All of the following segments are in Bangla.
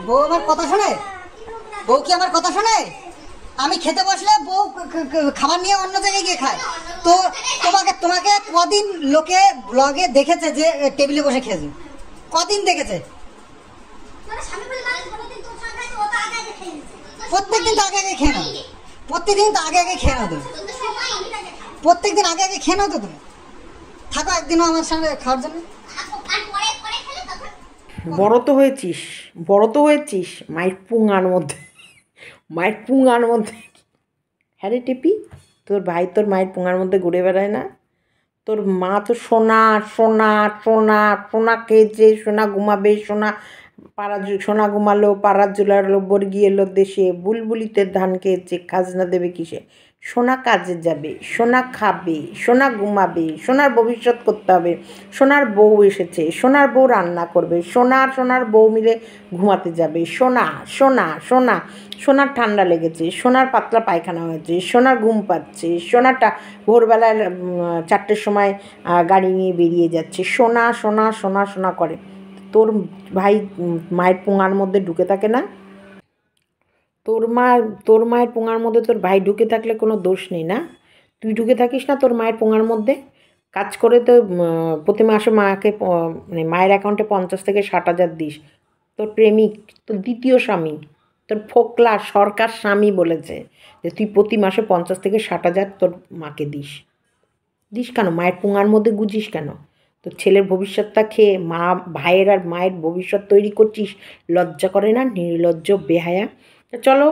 বউ আমার কথা শোনে? বউ কি আমার কথা শোনে? আমি খেতে বসলে বউ খাবার নিয়ে অন্য জায়গায় গিয়ে খায়। তো তোমাকে কদিন লোকে ব্লগে দেখেছে যে টেবিলে বসে খেয়েছে? কদিন দেখেছে? প্রত্যেকদিন তো আগে খেয়ে নাও, প্রত্যেকদিন তো আগে খেয়ে নাও তুমি, প্রত্যেকদিন আগে খেয়ে নাও তো তুমি। থাকো একদিনও আমার সঙ্গে খাওয়ার জন্য। বড় তো হয়েছিস মায়ের পুঙার মধ্যে, হ্যাঁ রে টিপি, তোর ভাই তোর মায়ের পুঙার মধ্যে ঘুরে বেড়ায় না? তোর মা তো সোনা সোনা সোনা সোনা খেয়েছে, সোনা ঘুমাবে, সোনা ঘুমালো, পাড়ার জোলালো, বর্গি এলো দেশে, বুলবুলিতে ধান খেয়েছে, খাজনা দেবে কিসে? সোনা কাজে যাবে, সোনা খাবে, সোনা ঘুমাবে, সোনার ভবিষ্যৎ করতে হবে, সোনার বউ এসেছে, সোনার বউ রান্না করবে, সোনার বউ মিলে ঘুমাতে যাবে, সোনার ঠান্ডা লেগেছে, সোনার পাতলা পায়খানা হয়েছে, সোনার ঘুম পাচ্ছে, সোনাটা ভোরবেলায় 4টের সময় গাড়ি নিয়ে বেরিয়ে যাচ্ছে, সোনা করে। তোর ভাই মায়ের পুঙার মধ্যে ঢুকে থাকে না? তোর মায়ের পুঙার মধ্যে তোর ভাই ঢুকে থাকলে কোনো দোষ নেই না? তুই ঢুকে থাকিস না তোর মায়ের পুঙার মধ্যে? কাজ করে তো প্রতি মাসে মাকে মানে মায়ের অ্যাকাউন্টে 50 থেকে 60,000 দিস। তোর প্রেমিক, তোর দ্বিতীয় স্বামী, তোর ফোকলা সরকার স্বামী বলেছে যে তুই প্রতি মাসে 50 থেকে 60,000 তোর মাকে দিস কেন? মায়ের পুঙার মধ্যে গুজিস কেন? তোর ছেলের ভবিষ্যৎটা খেয়ে ভাইয়ের আর মায়ের ভবিষ্যৎ তৈরি করছিস, লজ্জা করে না? নির্লজ্জ বেহায়া। তো চলো,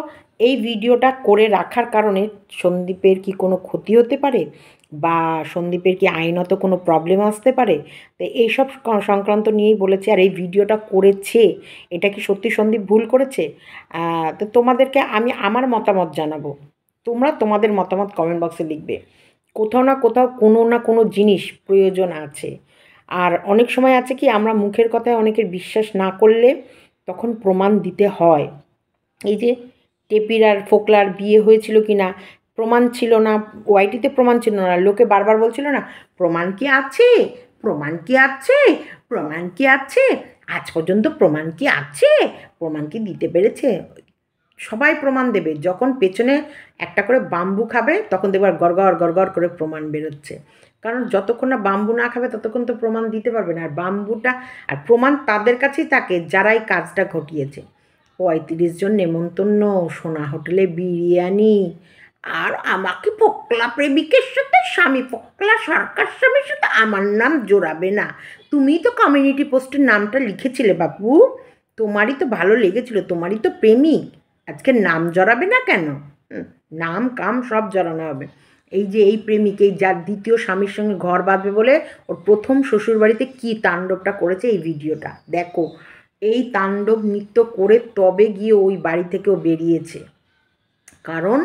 এই ভিডিওটা করে রাখার কারণে সন্দীপের কি কোনো ক্ষতি হতে পারে, বা সন্দীপের কি আইনত কোনো প্রবলেম আসতে পারে? তো এইসব সংক্রান্ত নিয়েই বলেছে। আর এই ভিডিওটা করেছে, এটা কি সত্যি সন্দীপ ভুল করেছে? তো তোমাদেরকে আমি আমার মতামত জানাবো, তোমরা তোমাদের মতামত কমেন্ট বক্সে লিখবে। কোথাও না কোনো জিনিস প্রয়োজন আছে। আর অনেক সময় আছে কি, আমরা মুখের কথায় অনেকের বিশ্বাস না করলে তখন প্রমাণ দিতে হয়। এই যে টেপির আর ফোকলার বিয়ে হয়েছিল কি না, প্রমাণ ছিল না, ওয়াইটিতে প্রমাণ ছিল না, লোকে বারবার বলছিল না প্রমাণ কি আছে, আজ পর্যন্ত প্রমাণ কি দিতে পেরেছে? সবাই প্রমাণ দেবে, যখন পেছনে একটা করে বাম্বু খাবে তখন দেখবার গড়গড় করে প্রমাণ বেরোচ্ছে। কারণ যতক্ষণ না বাম্বু না খাবে ততক্ষণ তো প্রমাণ দিতে পারবে না। আর প্রমাণ তাদের কাছেই থাকে যারা এই কাজটা ঘটিয়েছে। 35 জন নেমন্তন্ন, সোনা হোটেলে বিরিয়ানি, আর আমাকে ফোকলা প্রেমিকের সাথে ফোকলা সরকার স্বামীর সাথে আমার নাম জোড়াবে না। তুমিই তো কমিউনিটি পোস্টের নামটা লিখেছিলে বাবু, তোমারই তো ভালো লেগেছিল, তোমারই তো প্রেমিক, আজকে নাম জড়াবে না কেন? নাম কাম সব জড়ানো হবে। এই যে এই প্রেমিক, এই যার দ্বিতীয় স্বামীর সঙ্গে ঘর বাঁধবে বলে ওর প্রথম শ্বশুরবাড়িতে কী তাণ্ডবটা করেছে, এই ভিডিওটা দেখো। এই তাণ্ডব নৃত্য করে তবে গিয়ে ওই বাড়ি থেকে ও বেরিয়েছে। কারণ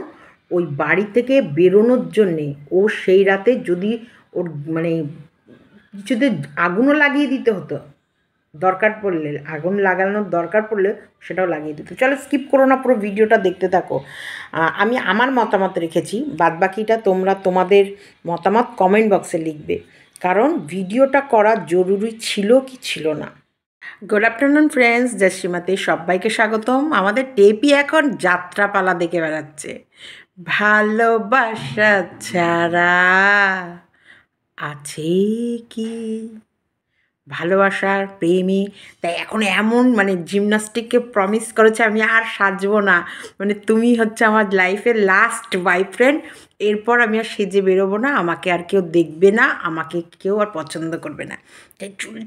ওই বাড়ি থেকে বেরোনোর জন্যে ও সেই রাতে যদি ওর মানে কিছুতে আগুনও লাগিয়ে দিতে হতো, দরকার পড়লে আগুন লাগানোর দরকার পড়লে সেটাও লাগিয়ে দিত। চলো স্কিপ করো না, পুরো ভিডিওটা দেখতে থাকো। আমি আমার মতামত রেখেছি, বাদবাকিটা তোমরা তোমাদের মতামত কমেন্ট বক্সে লিখবে, কারণ ভিডিওটা করা জরুরি ছিল কি ছিল না। গুড আফটারনুন ফ্রেন্ডস, জয়শ্রীমাতে সবাইকে স্বাগতম। আমাদের টেপি এখন যাত্রাপালা দেখে বেড়াচ্ছে। ভালোবাসা ছাড়া আছে কি, ভালোবাসার প্রেমে, তাই এখন এমন মানে জিমনাস্টিককে প্রমিস করেছে আমি আর সাজবো না, মানে তুমি হচ্ছে আমার লাইফের লাস্ট বয়ফ্রেন্ড, এরপর আমি আর সেজে বেরোবো না, আমাকে আর কেউ দেখবে না, আমাকে কেউ আর পছন্দ করবে না। তাই চুল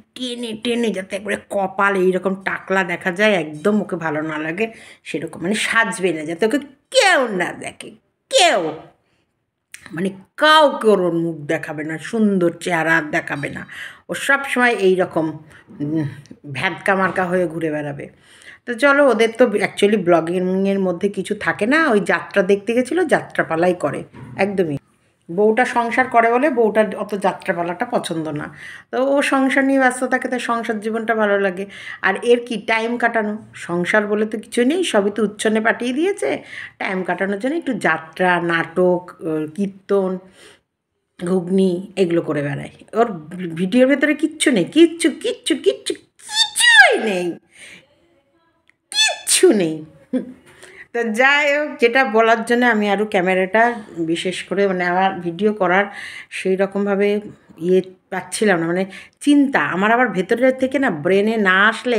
টেনে যাতে একবারে কপাল এইরকম টাকলা দেখা যায়, একদম ওকে ভালো না লাগে সেরকম, মানে সাজবে না যাতে ওকে কেউ না দেখে, কেউ মানে কাউকে ওর মুখ দেখাবে না, সুন্দর চেহারা দেখাবে না, ও সবসময় এইরকম ভ্যাদকা মার্কা হয়ে ঘুরে বেড়াবে। তো চলো, ওদের তো অ্যাকচুয়ালি ব্লগিংয়ের মধ্যে কিছু থাকে না, ওই যাত্রা দেখতে গেছিলো, যাত্রাপালাই করে একদমই। বউটা সংসার করে বলে বউটার অত যাত্রাপালাটা পছন্দ না, তো ও সংসার নিয়ে ব্যস্ত থাকে, তাই সংসার জীবনটা ভালো লাগে। আর এর কি টাইম কাটানো, সংসার বলে তো কিছু নেই, সবই তো উচ্ছনে পাঠিয়ে দিয়েছে, টাইম কাটানোর জন্য একটু যাত্রা, নাটক, কীর্তন, ঘুগনি এগুলো করে বেড়ায়। ওর ভিডিওর ভেতরে কিচ্ছু নেই, কিচ্ছুই নেই, কিচ্ছু নেই। তো যাই হোক, যেটা বলার জন্য আমি আরও ক্যামেরাটা বিশেষ করে মানে আমার ভিডিও করার সেই রকমভাবে ইয়ে পাচ্ছিলাম না, মানে চিন্তা আমার আবার ভেতরের থেকে না, ব্রেনে না আসলে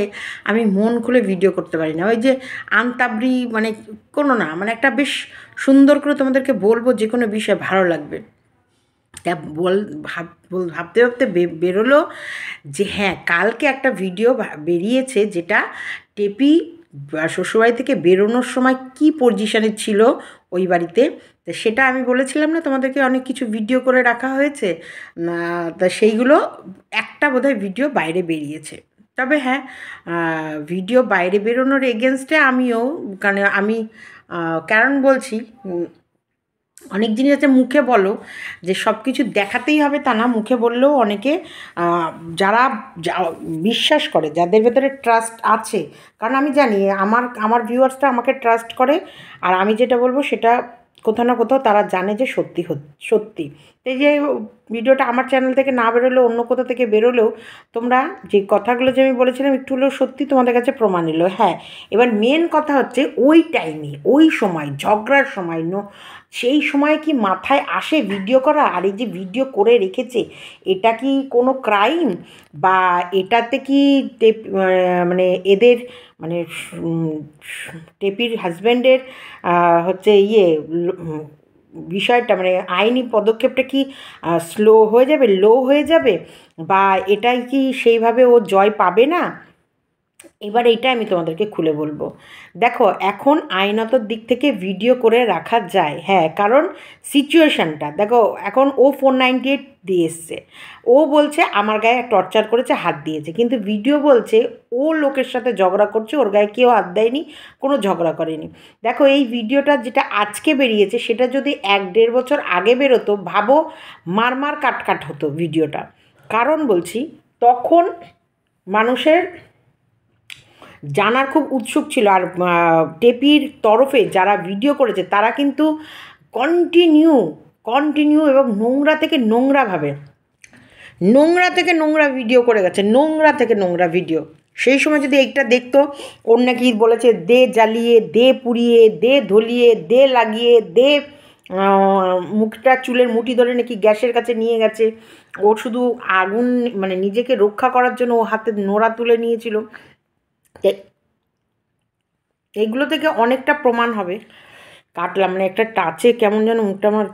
আমি মন খুলে ভিডিও করতে পারি না। ওই যে আনতাবরি মানে কোনো না, মানে একটা বেশ সুন্দর করে তোমাদেরকে বলবো যে কোনো বিষয় ভালো লাগবে। তা ভাবতে ভাবতে বেরোলো যে হ্যাঁ, কালকে একটা ভিডিও বেরিয়েছে যেটা টেপি শ্বশুরবাড়ি থেকে বেরোনোর সময় কি পজিশানে ছিল ওই বাড়িতে। তা সেটা আমি বলেছিলাম না তোমাদেরকে, অনেক কিছু ভিডিও করে রাখা হয়েছে। তা সেইগুলো একটা বোধহয় ভিডিও বাইরে বেরিয়েছে। তবে হ্যাঁ, ভিডিও বাইরে বেরোনোর এগেনস্টে আমিও, কারণ আমি কারণ বলছি, অনেক জিনিস আছে মুখে বলো যে সব কিছু দেখাতেই হবে তা না, মুখে বললেও অনেকে যারা বিশ্বাস করে, যাদের ভেতরে ট্রাস্ট আছে, কারণ আমি জানি আমার ভিউয়ার্সটা আমাকে ট্রাস্ট করে, আর আমি যেটা বলবো সেটা কোথাও না কোথাও তারা জানে যে সত্যি। এই যে ভিডিওটা আমার চ্যানেল থেকে না বেরোলেও অন্য কোথাও থেকে বেরোলেও তোমরা যে কথাগুলো যে আমি বলেছিলাম একটু হলেও সত্যি তোমাদের কাছে প্রমাণ এলো। হ্যাঁ, এবার মেন কথা হচ্ছে ওই টাইমে, ওই সময় ঝগড়ার সময় সেই সময় কি মাথায় আসে ভিডিও করা? আর এই যে ভিডিও করে রেখেছে, এটা কি কোনো ক্রাইম? বা এটাতে কি মানে এদের মানে টেপির হাজব্যান্ডের হচ্ছে বিষয়টা মানে আইনি পদক্ষেপটা কি স্লো হয়ে যাবে, লো হয়ে যাবে, বা এটাই কি সেইভাবে ও জয় পাবে না? এবার এইটা আমি তোমাদেরকে খুলে বলবো। দেখো, এখন আইনত দিক থেকে ভিডিও করে রাখা যায়, হ্যাঁ, কারণ সিচুয়েশানটা দেখো, এখন ও 498 দিয়ে এসছে, ও বলছে আমার গায়ে টর্চার করেছে, হাত দিয়েছে, কিন্তু ভিডিও বলছে ও লোকের সাথে ঝগড়া করছে, ওর গায়ে কেউ হাত দেয়নি, কোনো ঝগড়া করেনি। দেখো, এই ভিডিওটা যেটা আজকে বেরিয়েছে সেটা যদি 1-1.5 বছর আগে বেরোতো, ভাবো মার কাট হতো ভিডিওটা। কারণ বলছি, তখন মানুষের জানার খুব উৎসুক ছিল, আর টেপির তরফে যারা ভিডিও করেছে তারা কিন্তু কন্টিনিউ এবং নোংরা থেকে নোংরা ভিডিও করে গেছে, নোংরা থেকে নোংরা ভিডিও। সেই সময় যদি এইটা দেখতো, ওর নাকি বলেছে দে জ্বালিয়ে, দে পুড়িয়ে, দে ধলিয়ে, দে লাগিয়ে, দে মুখটা চুলের মুঠি ধরে নাকি গ্যাসের কাছে নিয়ে গেছে, ও শুধু আগুন মানে নিজেকে রক্ষা করার জন্য ও হাতে নোড়া তুলে নিয়েছিল। এইগুলো থেকে অনেকটা প্রমাণ হবে। কাটলাম মানে একটা টাচে কেমন যেন মুখটা আমার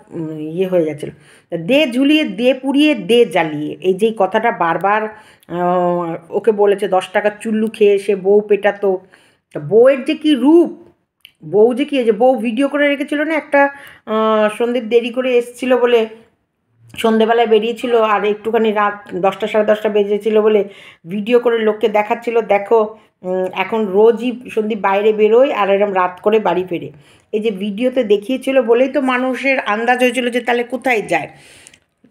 ইয়ে হয়ে গেছিলো। দে ঝুলিয়ে, দে পুড়িয়ে, দে জ্বালিয়ে, এই যে কথাটা বারবার ওকে বলেছে। 10 টাকার চুল্লু খেয়ে সে বউ পেটাতো। বউয়ের যে কি রূপ, বউ যে কি, যে বউ ভিডিও করে রেখেছিল না একটা, সন্দীপ দেরি করে এসছিল বলে, সন্ধেবেলায় বেরিয়েছিল আর একটুখানি রাত 10টা 10:30 বেজেছিল বলে ভিডিও করে লোককে দেখাচ্ছিল, দেখো এখন রোজই সন্দীপ বাইরে বেরোয় আর এরম রাত করে বাড়ি ফেরে। এই যে ভিডিওতে দেখিয়েছিল বলেই তো মানুষের আন্দাজ হয়েছিল যে তাহলে কোথায় যায়।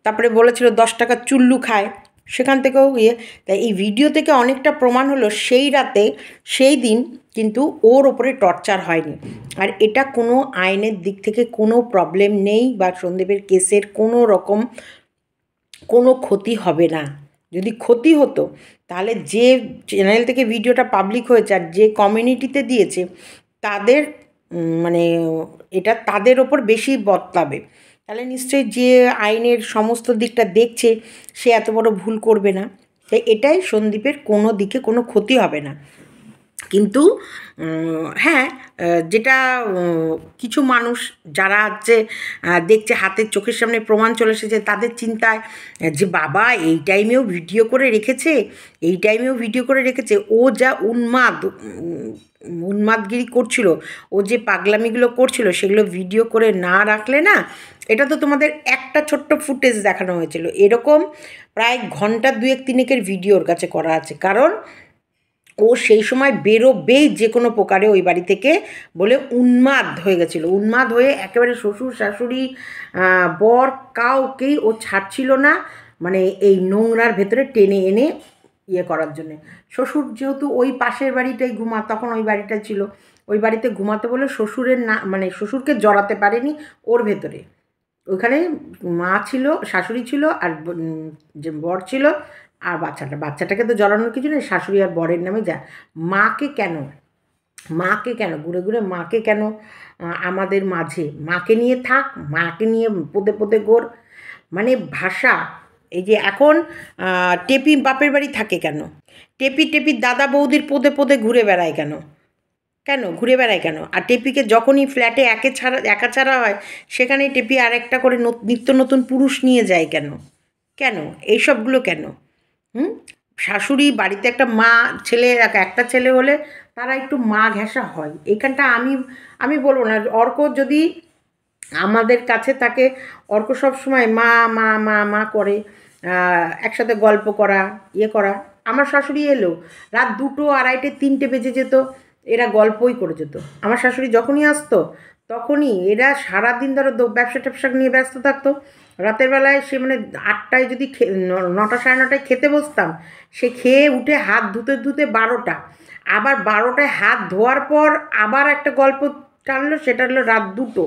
তারপরে বলেছিল 10 টাকার চুল্লু খায়, সেখান থেকেও তাই এই ভিডিও থেকে অনেকটা প্রমাণ হলো সেই রাতে, সেই দিন কিন্তু ওর ওপরে টর্চার হয়নি। আর এটা কোনো আইনের দিক থেকে কোনো প্রবলেম নেই, বা সন্দীপের কেসের কোনো রকম কোনো ক্ষতি হবে না। যদি ক্ষতি হতো তাহলে যে চ্যানেল থেকে ভিডিওটা পাবলিক হয়েছে আর যে কমিউনিটিতে দিয়েছে তাদের মানে এটা তাদের ওপর বেশি বদলাবে। তাহলে নিশ্চয়ই যে আইনের সমস্ত দিকটা দেখছে সে এত বড় ভুল করবে না। তাই এটাই সন্দীপের কোনো দিকে কোনো ক্ষতি হবে না। কিন্তু হ্যাঁ, যেটা কিছু মানুষ যারা হচ্ছে দেখছে হাতের চোখের সামনে প্রমাণ চলে এসেছে, তাদের চিন্তায় যে বাবা এই টাইমেও ভিডিও করে রেখেছে, ও যা উন্মাদগিরি করছিল, ও যে পাগলামিগুলো করছিল, সেগুলো ভিডিও করে না রাখলে না, এটা তো তোমাদের একটা ছোট্ট ফুটেজ দেখানো হয়েছিল, এরকম প্রায় ঘন্টা 2-3 ভিডিও ওর কাছে করা আছে। কারণ ও সেই সময় বেরোবেই যে কোনো প্রকারে ওই বাড়ি থেকে বলে উন্মাদ হয়ে গেছিলো, উন্মাদ হয়ে একেবারে শ্বশুর শাশুড়ি বর কাউকেই ও ছাড়ছিল না, মানে এই নোংরার ভেতরে টেনে এনে ইয়ে করার জন্যে। শ্বশুর যেহেতু ওই পাশের বাড়িটাই তখন ওই বাড়িটা ছিল, ওই বাড়িতে ঘুমাতে বলে শ্বশুরের না মানে শ্বশুরকে জড়াতে পারেনি ওর ভেতরে। ওইখানে মা ছিল, শাশুড়ি ছিল, আর যে বর ছিল, আর বাচ্চাটাকে তো জড়ানোর কিছু নেই, শাশুড়ি আর বরের নামে যা। মাকে কেন মাকে কেন ঘুরে ঘুরে মাকে কেন আমাদের মাঝে মাকে নিয়ে থাক, মাকে নিয়ে পদে পদে গোর, মানে ভাষা। এই যে এখন টেপি বাপের বাড়ি থাকে কেন, টেপি টেপি দাদা বৌদির পদে পদে ঘুরে বেড়ায় কেন, কেন ঘুরে বেড়ায় কেন? আর টেপিকে যখনই ফ্ল্যাটে একা ছাড়া হয়, সেখানেই টেপি আরেকটা করে নিত্য নতুন পুরুষ নিয়ে যায় কেন? কেন এইসবগুলো কেন? হুম? শাশুড়ি বাড়িতে একটা মা ছেলে একটা ছেলে হলে তারা একটু মা ঘেঁষা হয়। এখানটা আমি বলবো না, অর্ক যদি আমাদের কাছে থাকে, অর্ক সবসময় মা মা মা মা করে, একসাথে গল্প করা, ইয়ে করা। আমার শাশুড়ি এলো রাত 2টো 2:30 3টে বেজে যেত, এরা গল্পই করে যেত। আমার শাশুড়ি যখনই আসতো তখনই এরা সারাদিন ধরো ব্যবসা ট্যাবসা নিয়ে ব্যস্ত থাকতো। রাতের বেলায় সে মানে 8টায় যদি 9টা 9:30 খেতে বসতাম, সে খেয়ে উঠে হাত ধুতে ধুতে 12টা, আবার 12টায় হাত ধোয়ার পর আবার একটা গল্প টানলো, সেটা হলো রাত 2টো।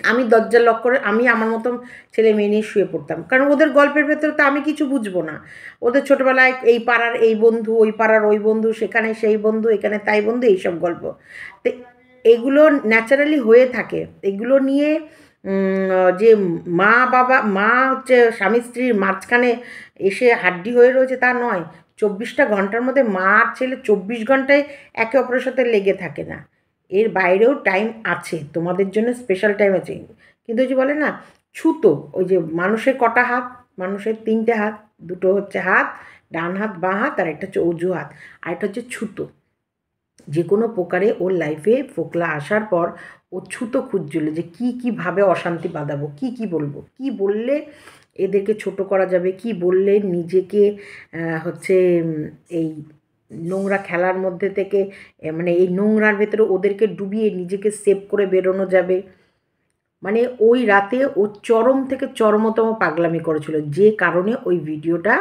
আমি দরজা লক করে আমি আমার মতন ছেলে মেয়ে নিয়ে শুয়ে পড়তাম, কারণ ওদের গল্পের ভেতরে তো আমি কিছু বুঝবো না। ওদের ছোটোবেলায় এই পাড়ার এই বন্ধু, ওই পাড়ার ওই বন্ধু, সেখানে সেই বন্ধু, এখানে তাই বন্ধু, এইসব গল্প। তো এগুলো ন্যাচারালি হয়ে থাকে। এগুলো নিয়ে যে মা হচ্ছে স্বামী স্ত্রীর মাঝখানে এসে হাড্ডি হয়ে রয়েছে তা নয়। 24টা ঘন্টার মধ্যে মা আর ছেলে 24 ঘন্টায় একে অপরের সাথে লেগে থাকে না। এর বাইরেও টাইম আছে, তোমাদের জন্য স্পেশাল টাইম আছে। কিন্তু ওই যে বলে না ছুতো, ওই যে মানুষের কটা হাত, মানুষের 3টে হাত, 2টো হচ্ছে হাত, ডান হাত বাঁ হাত, আর একটা হচ্ছে অজু হাত, আর একটা হচ্ছে ছুতো। যে কোনো প্রকারে ওর লাইফে ফোকলা আসার পর ও ছুতো খুঁজছিল যে কীভাবে অশান্তি বাঁধাবো, কি বলবো, কি বললে এদেরকে ছোট করা যাবে, কি বললে নিজেকে হচ্ছে এই নোংরা খেলার মধ্যে থেকে মানে এই নোংরার ভেতরে ওদেরকে ডুবিয়ে নিজেকে সেভ করে বেরোনো যাবে। মানে ওই রাতে ও চরম থেকে চরমতম পাগলামি করেছিল, যে কারণে ওই ভিডিওটা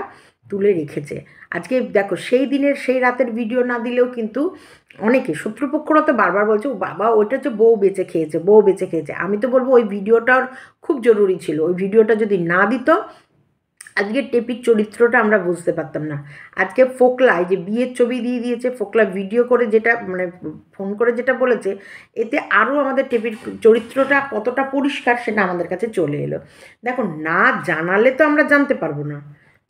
তুলে রেখেছে। আজকে দেখো সেই দিনের সেই রাতের ভিডিও না দিলেও কিন্তু অনেকে শত্রুপক্ষরা তো বারবার বলছে ও বাবা ওইটা হচ্ছে বউ বেঁচে খেয়েছে, বউ বেঁচে খেয়েছে। আমি তো বলবো ওই ভিডিওটার খুব জরুরি ছিল। ওই ভিডিওটা যদি না দিত, আজকে টেপির চরিত্রটা আমরা বুঝতে পারতাম না। আজকে ফোকলা এই যে বিয়ের ছবি দিয়ে দিয়েছে, ফোকলা ভিডিও করে যেটা মানে ফোন করে যেটা বলেছে, এতে আরও আমাদের টেপির চরিত্রটা কতটা পরিষ্কার সেটা আমাদের কাছে চলে এলো। দেখো না জানালে তো আমরা জানতে পারবো না,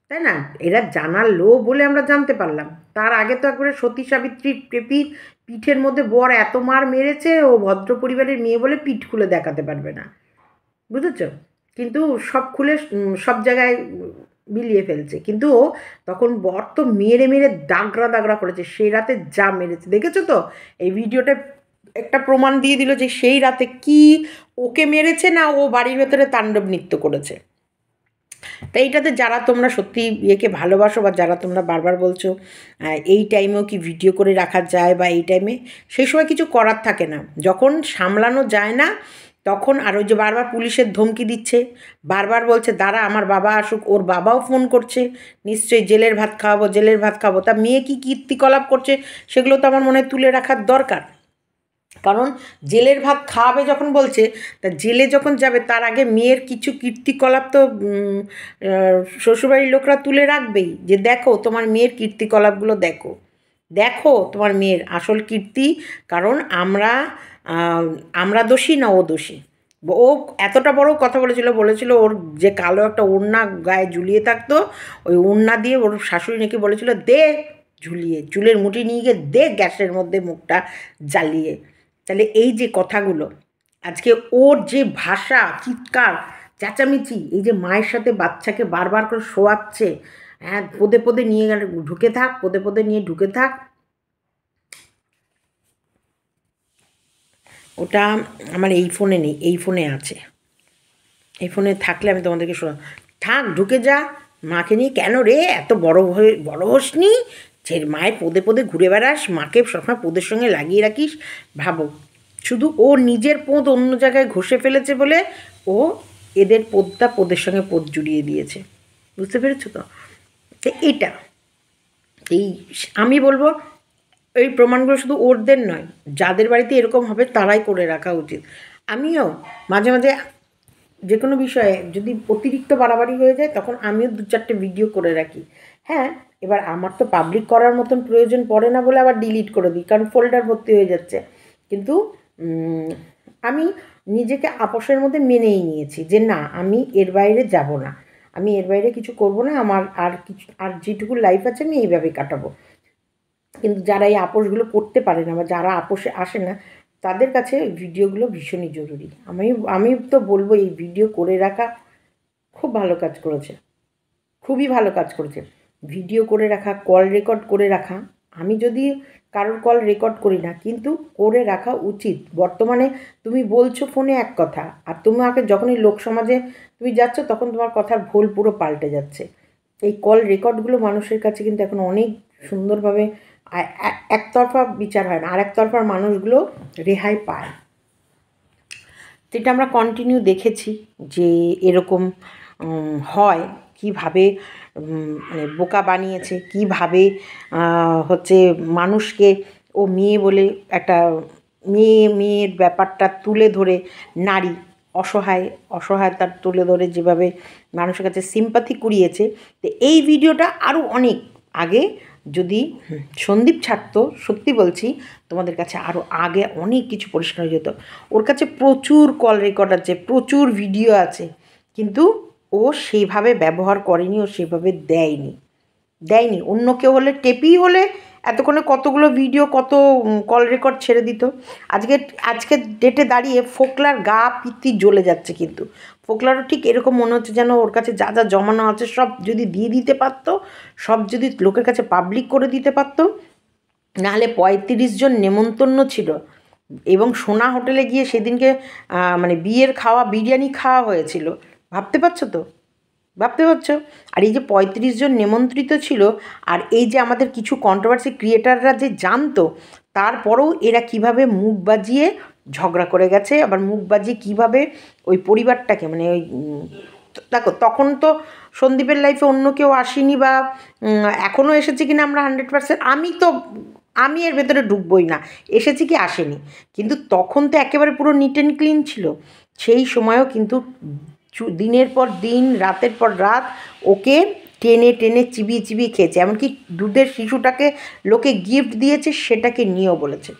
তাই না? এরা জানালো বলে আমরা জানতে পারলাম। তার আগে তো একবারে সতী সাবিত্রীর টেপির পিঠের মধ্যে বর এত মার মেরেছে, ও ভদ্র পরিবারের মেয়ে বলে পিঠ খুলে দেখাতে পারবে না, বুঝেছ? কিন্তু সব খুলে সব জায়গায় বিলিয়ে ফেলছে। কিন্তু তখন বর তো মেরে মেরে দাগড়া দাগড়া করেছে, সেই রাতে যা মেরেছে দেখেছো তো? এই ভিডিওটা একটা প্রমাণ দিয়ে দিল যে সেই রাতে কি ওকে মেরেছে, না ও বাড়ির ভেতরে তাণ্ডব নৃত্য করেছে। তাই এইটাতে যারা তোমরা সত্যি ইয়েকে ভালোবাসো, বা যারা তোমরা বারবার বলছো এই টাইমেও কি ভিডিও করে রাখা যায়, বা এই টাইমে, সেই সময় কিছু করার থাকে না। যখন সামলানো যায় না তখন, আর ওই যে বারবার পুলিশের ধমকি দিচ্ছে, বারবার বলছে দাঁড়া আমার বাবা আসুক, ওর বাবাও ফোন করছে নিশ্চয়ই জেলের ভাত খাওয়াবো, জেলের ভাত খাবো। তা মেয়ে কি কীর্তিকলাপ করছে সেগুলো তো আমার মনে হয় তুলে রাখার দরকার। কারণ জেলের ভাত খাওয়াবে যখন বলছে, তা জেলে যখন যাবে তার আগে মেয়ের কিছু কীর্তিকলাপ তো শ্বশুরবাড়ির লোকরা তুলে রাখবেই, যে দেখো তোমার মেয়ের কীর্তিকলাপগুলো দেখো, দেখো তোমার মেয়ের আসল কীর্তি। কারণ আমরা দোষী না ও দোষী। ও এতটা বড় কথা বলেছিল ওর যে কালো একটা ওড়না গায়ে ঝুলিয়ে থাকতো, ওই ওড়না দিয়ে ওর শাশুড়ি নাকি বলেছিল দে ঝুলিয়ে, চুলের মুঠি নিয়ে গিয়ে দে গ্যাসের মধ্যে মুখটা জ্বালিয়ে। তাহলে এই যে কথাগুলো, আজকে ওর যে ভাষা, চিৎকার চেঁচামেচি, এই যে মায়ের সাথে বাচ্চাকে বারবার করে শোয়াচ্ছে, হ্যাঁ পদে পদে নিয়ে গেলে ঢুকে থাক, পদে পদে নিয়ে ঢুকে থাক, ওটা আমার এই ফোনে নেই, এই ফোনে আছে। এই ফোনে থাকলে আমি তোমাদেরকে শোনা। থাক ঢুকে যা, মাকে নিয়ে কেন রে এত বড় হোসনি, যে মায়ের পদে পদে ঘুরে বেড়াস, মাকে সবসময় পোদের সঙ্গে লাগিয়ে রাখিস। ভাবো শুধু ও নিজের পোদ অন্য জায়গায় ঘষে ফেলেছে বলে ও এদের পোদের সঙ্গে পোদ জুড়িয়ে দিয়েছে, বুঝতে পেরেছো তো? এইটা এই আমি বলবো এই প্রমাণগুলো শুধু ওরদের নয়, যাদের বাড়িতে এরকম হবে তারাই করে রাখা উচিত। আমিও মাঝে মাঝে যে কোনো বিষয়ে যদি অতিরিক্ত বাড়াবাড়ি হয়ে যায় তখন আমিও 2-4টে ভিডিও করে রাখি। হ্যাঁ, এবার আমার তো পাবলিক করার মতন প্রয়োজন পড়ে না বলে আবার ডিলিট করে দিই, কারণ ফোল্ডার ভর্তি হয়ে যাচ্ছে। কিন্তু আমি নিজেকে আপোসের মধ্যে মেনেই নিয়েছি যে না, আমি এর বাইরে যাব না, আমি এর বাইরে কিছু করব না, আমার আর যেটুকু লাইফ আছে আমি এইভাবেই কাটাবো। কিন্তু যারা এই আপোসগুলো করতে পারে না বা যারা আপোসে আসে না, তাদের কাছে ভিডিওগুলো ভীষণই জরুরি। আমি তো বলবো এই ভিডিও করে রাখা খুব ভালো কাজ করেছে, খুবই ভালো কাজ করেছে। ভিডিও করে রাখা, কল রেকর্ড করে রাখা। আমি যদি কারোর কল রেকর্ড করি না, কিন্তু করে রাখা উচিত। বর্তমানে তুমি বলছো ফোনে এক কথা, আর তোমাকে যখনই লোক সমাজে তুমি যাচ্ছ তখন তোমার কথার ভুল পুরো পাল্টে যাচ্ছে। এই কল রেকর্ডগুলো মানুষের কাছে কিন্তু এখন অনেক সুন্দরভাবে একতরফা বিচার হয় না, আর একতরফার মানুষগুলো রেহাই পায়। যেটা আমরা কন্টিনিউ দেখেছি যে এরকম হয়, কিভাবে মানে বোকা বানিয়েছে, কিভাবে হচ্ছে মানুষকে ও মেয়ে বলে একটা মেয়ের ব্যাপারটা তুলে ধরে, নারী অসহায়তা তুলে ধরে যেভাবে মানুষের কাছে সিম্পাথি কুড়িয়েছে। তো এই ভিডিওটা আরও অনেক আগে যদি সন্দীপ ছাড়তো, সত্যি বলছি তোমাদের কাছে আরও আগে অনেক কিছু পরিষ্কার হয়ে যেত। ওর কাছে প্রচুর কল রেকর্ড আছে, প্রচুর ভিডিও আছে, কিন্তু ও সেইভাবে ব্যবহার করেনি, ও সেভাবে দেয়নি। অন্য কেউ হলে, টেপি হলে এতক্ষণে কতগুলো ভিডিও, কত কল রেকর্ড ছেড়ে দিত। আজকে ডেটে দাঁড়িয়ে ফোকলার গা পিত্তি জ্বলে যাচ্ছে, কিন্তু ফোকলারও ঠিক এরকম মনে হচ্ছে যেন ওর কাছে যা যা জমানো আছে সব যদি দিয়ে দিতে পারতো, সব যদি লোকের কাছে পাবলিক করে দিতে পারতো। নাহলে 35 জন নেমন্তন্ন ছিল, এবং সোনা হোটেলে গিয়ে সেদিনকে মানে বিয়ের খাওয়া, বিরিয়ানি খাওয়া হয়েছিল। ভাবতে পারছো তো? ভাবতে পারছো? আর এই যে 35 জন নিমন্ত্রিত ছিল, আর এই যে আমাদের কিছু কন্ট্রোভার্সি ক্রিয়েটাররা যে জানতো, তারপরেও এরা কিভাবে মুখ বাজিয়ে ঝগড়া করে গেছে, আবার মুখ বাজিয়ে কীভাবে ওই পরিবারটাকে মানে ওই দেখো, তখন তো সন্দীপের লাইফে অন্য কেউ আসেনি, বা এখনও এসেছে কিনা আমরা 100%, আমি এর ভেতরে ঢুকবই না, এসেছি কি আসেনি। কিন্তু তখন তো একেবারে পুরো নিট অ্যান্ড ক্লিন ছিল। সেই সময়ও কিন্তু দিনের পর দিন, রাতের পর রাত ওকে টেনে টেনে চিবিয়ে খেয়েছে। এমনকি দুধের শিশুটাকে লোকে গিফট দিয়েছে, সেটাকে নিয়েও বলেছে।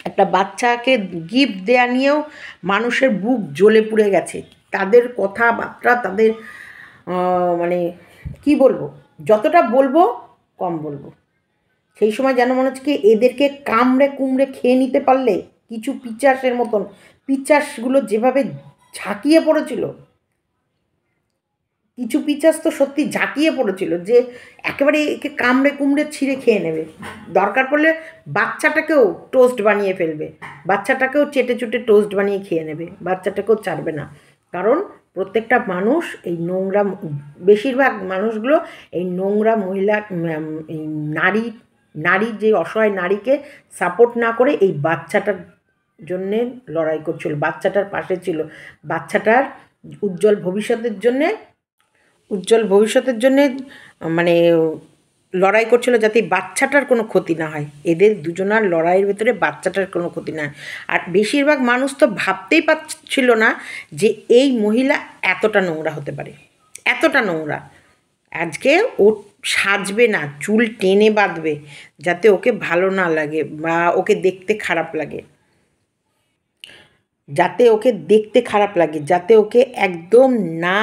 একটা বাচ্চাকে গিফট দেয়া নিয়েও মানুষের বুক জ্বলে পুড়ে গেছে। তাদের কথাবার্তা, তাদের মানে কি বলবো, যতটা বলবো কম বলবো। সেই সময় যেন মনে হচ্ছে কি এদেরকে কামড়ে কুমড়ে খেয়ে নিতে পারলে, কিছু পিচাসের মতন, পিচাসগুলো যেভাবে ঝাঁকিয়ে পড়েছিল, কিছু পিচাস তো সত্যি ঝাঁকিয়ে পড়েছিল যে একেবারে একে কামড়ে কুমড়ে ছিঁড়ে খেয়ে নেবে। দরকার পড়লে বাচ্চাটাকেও টোস্ট বানিয়ে ফেলবে, বাচ্চাটাকেও চেটে চুটে টোস্ট বানিয়ে খেয়ে নেবে, বাচ্চাটাকেও ছাড়বে না। কারণ প্রত্যেকটা মানুষ এই নোংরা, বেশিরভাগ মানুষগুলো এই নোংরা মহিলা, এই নারী যে অসহায় নারীকে সাপোর্ট না করে এই বাচ্চাটার জন্যে লড়াই করছিল, বাচ্চাটার পাশে ছিল, বাচ্চাটার উজ্জ্বল ভবিষ্যতের জন্যে মানে লড়াই করছিল, যাতে বাচ্চাটার কোনো ক্ষতি না হয়। এদের দুজনার লড়াইয়ের ভেতরে বাচ্চাটার কোনো ক্ষতি না হয়। আর বেশিরভাগ মানুষ তো ভাবতেই পারছিল না যে এই মহিলা এতটা নোংরা হতে পারে, এতটা নোংরা। আজকে ও সাজবে না, চুল টেনে বাঁধবে যাতে ওকে ভালো না লাগে বা ওকে দেখতে খারাপ লাগে, যাতে ওকে একদম না,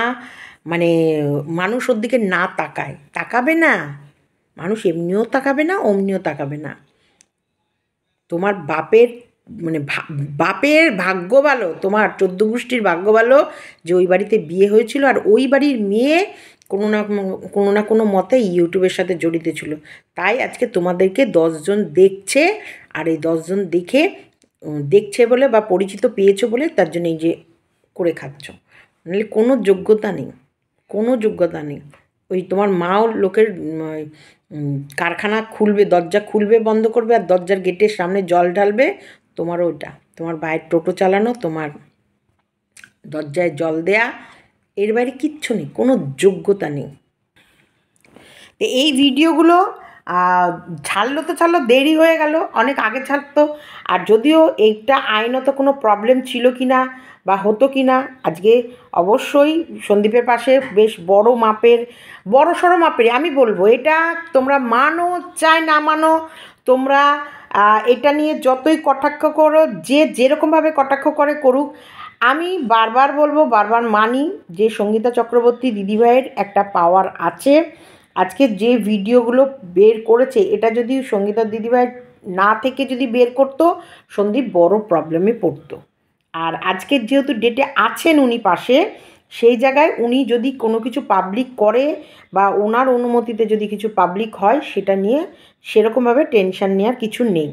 মানে মানুষ ওর দিকে না তাকাবে না, মানুষ এমনিও তাকাবে না, অমনিও তাকাবে না। তোমার বাপের ভাগ্য ভালো, তোমার 14 গোষ্ঠীর ভাগ্য ভালো যে ওই বাড়িতে বিয়ে হয়েছিল, আর ওই বাড়ির মেয়ে কোনো না কোনো মতে ইউটিউবের সাথে জড়িত ছিল। তাই আজকে তোমাদেরকে 10 জন দেখছে, আর এই 10 জন দেখছে বলে বা পরিচিত পেয়েছো বলে তার জন্য এই যে করে খাচ্ছ, নাহলে কোনো যোগ্যতা নেই। ওই তোমার মাও লোকের কারখানা খুলবে, দরজা খুলবে বন্ধ করবে, আর দরজার গেটের সামনে জল ঢালবে, তোমারও ওটা, তোমার ভাইয়ের টোটো চালানো, তোমার দরজায় জল দেয়া, এর বাইরে কিচ্ছু নেই, কোনো যোগ্যতা নেই। তো এই ভিডিওগুলো ছাড়লো তো ছাড়লো, দেরি হয়ে গেল, অনেক আগে ছাড়তো। আর যদিও এইটা আইনত কোনো প্রবলেম ছিল কি না বা হতো কি না, আজকে অবশ্যই সন্দীপের পাশে বেশ বড় মাপের, বড় সড়ো মাপের, আমি বলবো এটা তোমরা মানো চাই না মানো, তোমরা এটা নিয়ে যতই কটাক্ষ করো, যে যেরকমভাবে কটাক্ষ করে করুক, আমি বারবার বলবো, বারবার মানি যে সঙ্গীতা চক্রবর্তী দিদিভাইয়ের একটা পাওয়ার আছে। আজকে যে ভিডিওগুলো বের করেছে, এটা যদি সঙ্গীতা দিদিভাই না থেকে যদি বের করতো, সন্দীপ বড় প্রবলেমে পড়তো। আর আজকের যেহেতু ডেটে আছেন উনি পাশে, সেই জায়গায় উনি যদি কোনো কিছু পাবলিক করে বা ওনার অনুমতিতে যদি কিছু পাবলিক হয়, সেটা নিয়ে সেরকমভাবে টেনশন নেওয়ার কিছু নেই,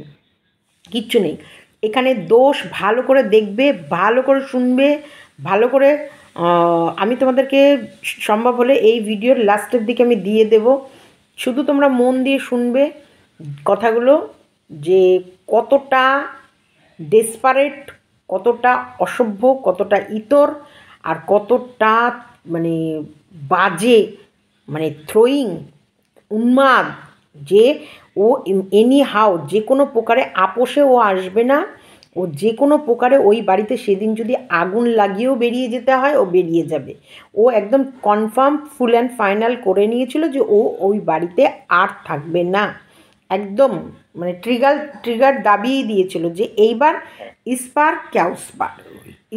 কিচ্ছু নেই। এখানে দোষ ভালো করে দেখবে, ভালো করে শুনবে, ভালো করে আমি তোমাদেরকে সম্ভব হলে এই ভিডিওর লাস্টের দিকে আমি দিয়ে দেব, শুধু তোমরা মন দিয়ে শুনবে কথাগুলো, যে কতটা ডেসপারেট, কতটা অসভ্য, কতটা ইতর, আর কতটা মানে বাজে, মানে থ্রোয়িং, উন্মাদ, যে ও এনি হাউ যে কোনো প্রকারে আপোষে ও আসবে না, ও যে কোনো প্রকারে ওই বাড়িতে সেদিন যদি আগুন লাগিয়েও বেরিয়ে যেতে হয় ও বেরিয়ে যাবে। ও একদম কনফার্ম ফুল অ্যান্ড ফাইনাল করে নিয়েছিল যে ও ওই বাড়িতে আর থাকবে না, একদম মানে ট্রিগার দাবিয়ে দিয়েছিল যে এইবার ইস্পার ক্যাউসপার,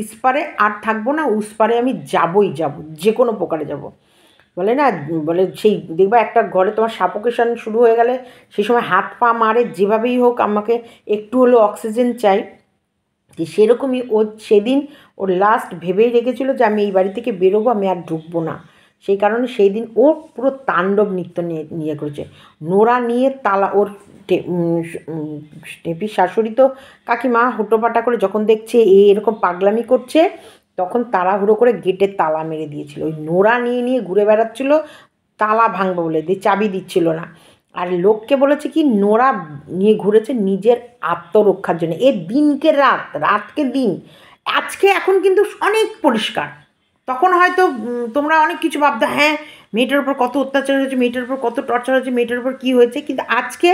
ইস্পারে আর থাকবো না, উসপারে আমি যাবই যাব, যে কোনো প্রকারে যাব। বলে না, বলে সেই দেখবা একটা ঘরে তোমার সাফোকেশন শুরু হয়ে গেলে সেই সময় হাত পা মারে, যেভাবেই হোক আমাকে একটু হলেও অক্সিজেন চাই, যে সেরকমই ও সেদিন ওর লাস্ট ভেবেই রেখেছিল যে আমি এই বাড়ি থেকে বেরোবো, আমি আর ঢুকবো না। সেই কারণে সেই দিন ও পুরো তাণ্ডব নৃত্য নিয়ে করেছে, নোরা নিয়ে তালা, ওর টেপির শাশুড়ি তো কাকিমা হুটোপাটা করে যখন দেখছে এরকম পাগলামি করছে, তখন তাড়াহুড়ো করে গেটের তালা মেরে দিয়েছিল, ওই নোরা নিয়ে নিয়ে ঘুরে বেড়াচ্ছিল, তালা ভাঙবো বলে দিয়ে চাবি দিচ্ছিল না। আর লোককে বলেছে কি নোরা নিয়ে ঘুরেছে নিজের আত্মরক্ষার জন্য, এ দিনকে রাত, রাতকে দিন। আজকে এখন কিন্তু অনেক পরিষ্কার, তখন হয়তো তোমরা অনেক কিছু ভাবতে, হ্যাঁ মেয়েটার উপর কত অত্যাচার হয়েছে, মেয়েটার উপর কত টর্চার হয়েছে, মেয়েটার উপর কী হয়েছে, কিন্তু আজকে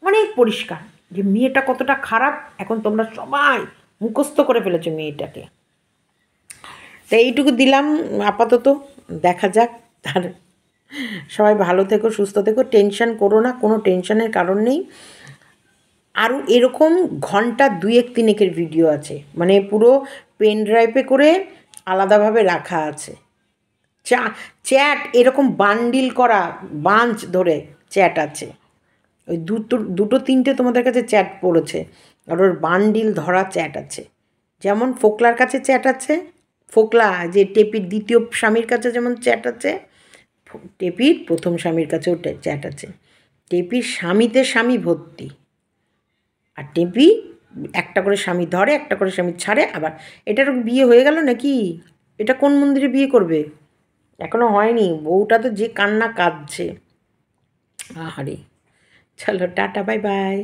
অনেক পরিষ্কার যে মেয়েটা কতটা খারাপ, এখন তোমরা সবাই মুখস্থ করে ফেলেছো মেয়েটাকে। তো এইটুকু দিলাম আপাতত, দেখা যাক। আর সবাই ভালো থেকো, সুস্থ থেকো, টেনশন করো না, কোনো টেনশনের কারণ নেই। আরও এরকম ঘন্টা 2-3 ভিডিও আছে, মানে পুরো পেন ড্রাইভে করে আলাদাভাবে রাখা আছে। চ্যাট এরকম বান্ডিল করা, বাঞ্চ ধরে চ্যাট আছে, ওই দুটো তিনটে তোমাদের কাছে চ্যাট পড়েছে, আর ওর বান্ডিল ধরা চ্যাট আছে। যেমন ফোকলার কাছে চ্যাট আছে, ফোকলা যে টেপির দ্বিতীয় স্বামীর কাছে যেমন চ্যাট আছে, টেপির প্রথম স্বামীর কাছেও চ্যাট আছে। টেপির স্বামীতে স্বামী ভর্তি, আর টেপি একটা করে স্বামী ধরে, একটা করে স্বামী ছাড়ে। আবার এটার বিয়ে হয়ে গেল নাকি? এটা কোন মন্দিরে বিয়ে করবে? এখনো হয়নি, বউটা তো যে কান্না কাঁদছে। আহারে, চলো টাটা, বাই বাই।